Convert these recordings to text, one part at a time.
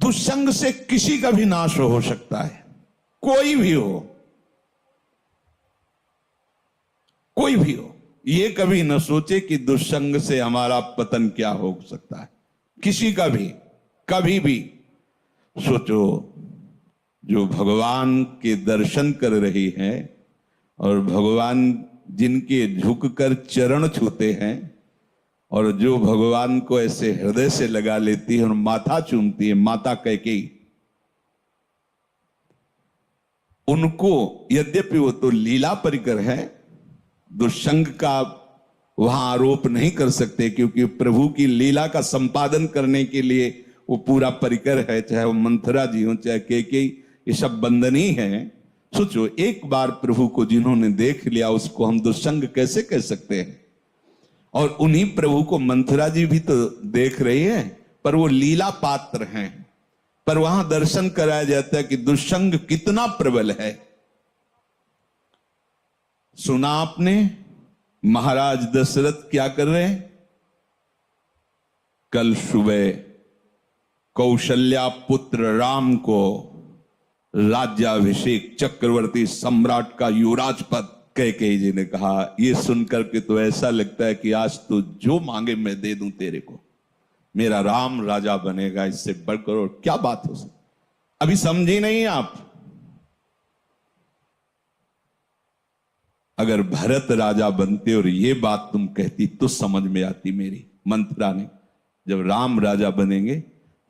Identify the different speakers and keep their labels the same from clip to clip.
Speaker 1: दुष्संग से किसी का भी नाश हो सकता है, कोई भी हो, कोई भी हो। ये कभी न सोचे कि दुष्संग से हमारा पतन क्या हो सकता है, किसी का भी, कभी भी। सोचो, जो भगवान के दर्शन कर रही है और भगवान जिनके झुककर चरण छूते हैं और जो भगवान को ऐसे हृदय से लगा लेती है और माथा चूमती है, माता कैकेयी, उनको यद्यपि वो तो लीला परिकर है, दुष्संग का वहां आरोप नहीं कर सकते, क्योंकि प्रभु की लीला का संपादन करने के लिए वो पूरा परिकर है। चाहे वो मंथरा जी हो, चाहे कैकेयी, ये सब बंधनी है। सोचो, एक बार प्रभु को जिन्होंने देख लिया उसको हम दुष्संग कैसे कह सकते हैं? और उन्हीं प्रभु को मंथरा जी भी तो देख रही है, पर वो लीला पात्र हैं। पर वहां दर्शन कराया जाता है कि दुष्संग कितना प्रबल है। सुना आपने महाराज दशरथ क्या कर रहे हैं? कल सुबह कौशल्या पुत्र राम को राज्याभिषेक, चक्रवर्ती सम्राट का युवराज पद कैकेयी जी ने कहा। ये सुनकर के तो ऐसा लगता है कि आज तो जो मांगे मैं दे दूं तेरे को, मेरा राम राजा बनेगा, इससे बढ़कर और क्या बात हो सकती? अभी समझी नहीं आप? अगर भरत राजा बनते और ये बात तुम कहती तो समझ में आती मेरी। मंथरा ने, जब राम राजा बनेंगे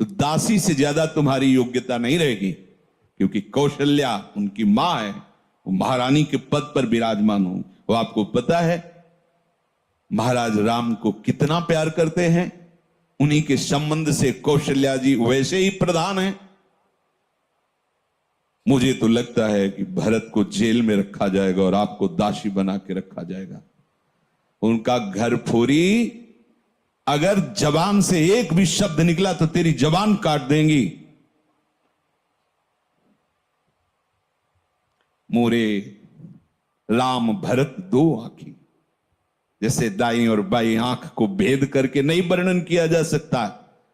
Speaker 1: तो दासी से ज्यादा तुम्हारी योग्यता नहीं रहेगी, क्योंकि कौशल्या उनकी मां है, वो महारानी के पद पर विराजमान हो। वो आपको पता है महाराज राम को कितना प्यार करते हैं, उन्हीं के संबंध से कौशल्या जी वैसे ही प्रधान हैं। मुझे तो लगता है कि भरत को जेल में रखा जाएगा और आपको दासी बना के रखा जाएगा। उनका घर फोरी, अगर जबान से एक भी शब्द निकला तो तेरी जबान काट देंगी। मोरे राम भरत दो आंखी, जैसे दाई और बाई आंख को भेद करके नहीं वर्णन किया जा सकता,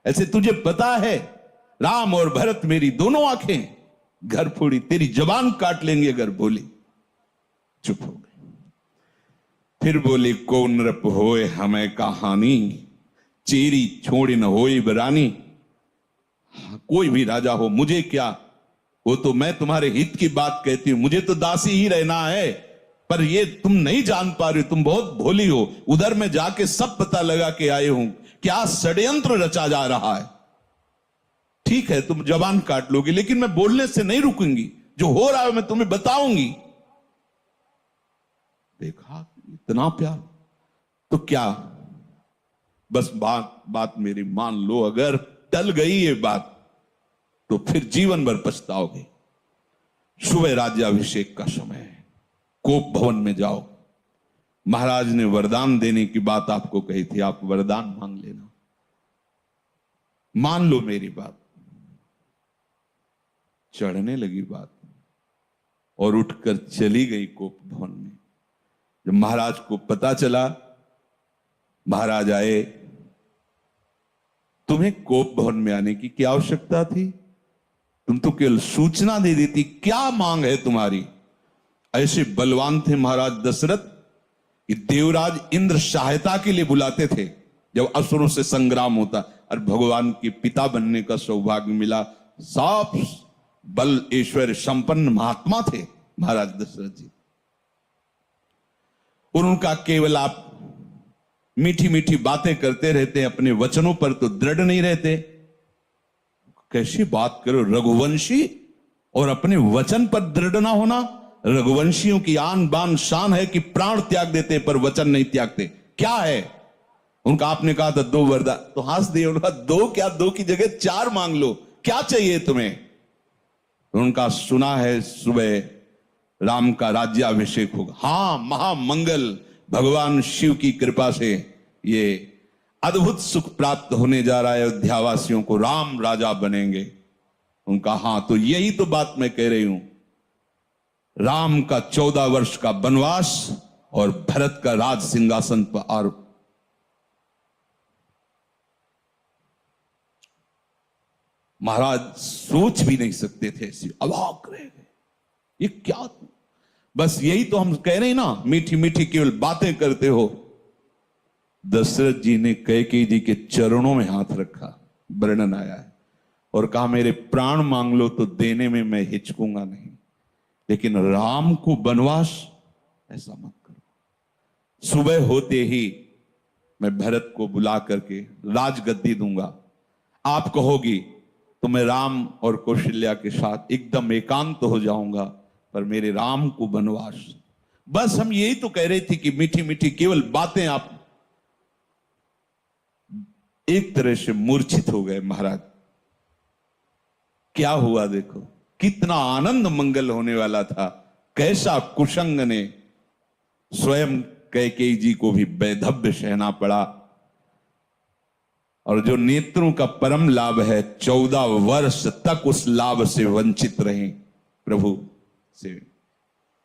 Speaker 1: ऐसे तुझे पता है राम और भरत मेरी दोनों आंखें, घर फोड़ी तेरी जबान काट लेंगे अगर बोली। चुप हो गए। फिर बोली, को नृप होए हमें कहानी, चेरी छोड़ी न होई बरानी। कोई भी राजा हो, मुझे क्या, वो तो मैं तुम्हारे हित की बात कहती हूं, मुझे तो दासी ही रहना है। पर ये तुम नहीं जान पा रहे हो, तुम बहुत भोली हो। उधर में जाके सब पता लगा के आए हूं, क्या षड्यंत्र रचा जा रहा है। ठीक है, तुम जबान काट लोगी, लेकिन मैं बोलने से नहीं रुकूंगी, जो हो रहा है मैं तुम्हें बताऊंगी। देखा, इतना प्यार, तो क्या बस बात मेरी मान लो। अगर टल गई ये बात तो फिर जीवन भर पछताओगे। सुबह राज्याभिषेक का समय है, कोप भवन में जाओ। महाराज ने वरदान देने की बात आपको कही थी, आप वरदान मांग लेना, मान लो मेरी बात। चढ़ने लगी बात और उठकर चली गई कोप भवन में। जब महाराज को पता चला, महाराज आए, तुम्हें कोप भवन में आने की क्या आवश्यकता थी? तुम तो केवल सूचना दे देती, क्या मांग है तुम्हारी? ऐसे बलवान थे महाराज दशरथ कि देवराज इंद्र सहायता के लिए बुलाते थे जब असुरों से संग्राम होता, और भगवान के पिता बनने का सौभाग्य मिला। साफ बल ऐश्वर्य संपन्न महात्मा थे महाराज दशरथ जी। और उनका केवल आप मीठी मीठी बातें करते रहते, अपने वचनों पर तो दृढ़ नहीं रहते। कैसी बात करो, रघुवंशी और अपने वचन पर दृढ़ ना होना। रघुवंशियों की आन बान शान है कि प्राण त्याग देते पर वचन नहीं त्यागते। क्या है उनका? आपने कहा था 2 वरदान, तो हंस दिए। उनका 2 क्या, 2 की जगह 4 मांग लो, क्या चाहिए तुम्हें? उनका सुना है सुबह राम का राज्याभिषेक होगा। हां, महामंगल, भगवान शिव की कृपा से ये अद्भुत सुख प्राप्त होने जा रहा है अयोध्यावासियों को, राम राजा बनेंगे। उनका हां, तो यही तो बात मैं कह रही हूं। राम का 14 वर्ष का वनवास और भरत का राज सिंहासन पर आरोप। महाराज सोच भी नहीं सकते थे, ऐसी अवाक रह गए, ये क्या। बस यही तो हम कह रहे हैं ना, मीठी मीठी केवल बातें करते हो। दशरथ जी ने कैकेयी जी के चरणों में हाथ रखा, वर्णन आया है, और कहा मेरे प्राण मांग लो तो देने में मैं हिचकूंगा नहीं, लेकिन राम को वनवास ऐसा मत करो। सुबह होते ही मैं भरत को बुला करके राजगद्दी दूंगा, आप कहोगी तो मैं राम और कौशल्या के साथ एकदम एकांत हो जाऊंगा, पर मेरे राम को वनवास। बस हम यही तो कह रहे थे कि मीठी मीठी केवल बातें। आप एक तरह से मूर्छित हो गए महाराज। क्या हुआ देखो, कितना आनंद मंगल होने वाला था, कैसा कुशंग ने स्वयं कैकेयी जी को भी वैधव्य सहना पड़ा। और जो नेत्रों का परम लाभ है, 14 वर्ष तक उस लाभ से वंचित रहे प्रभु से।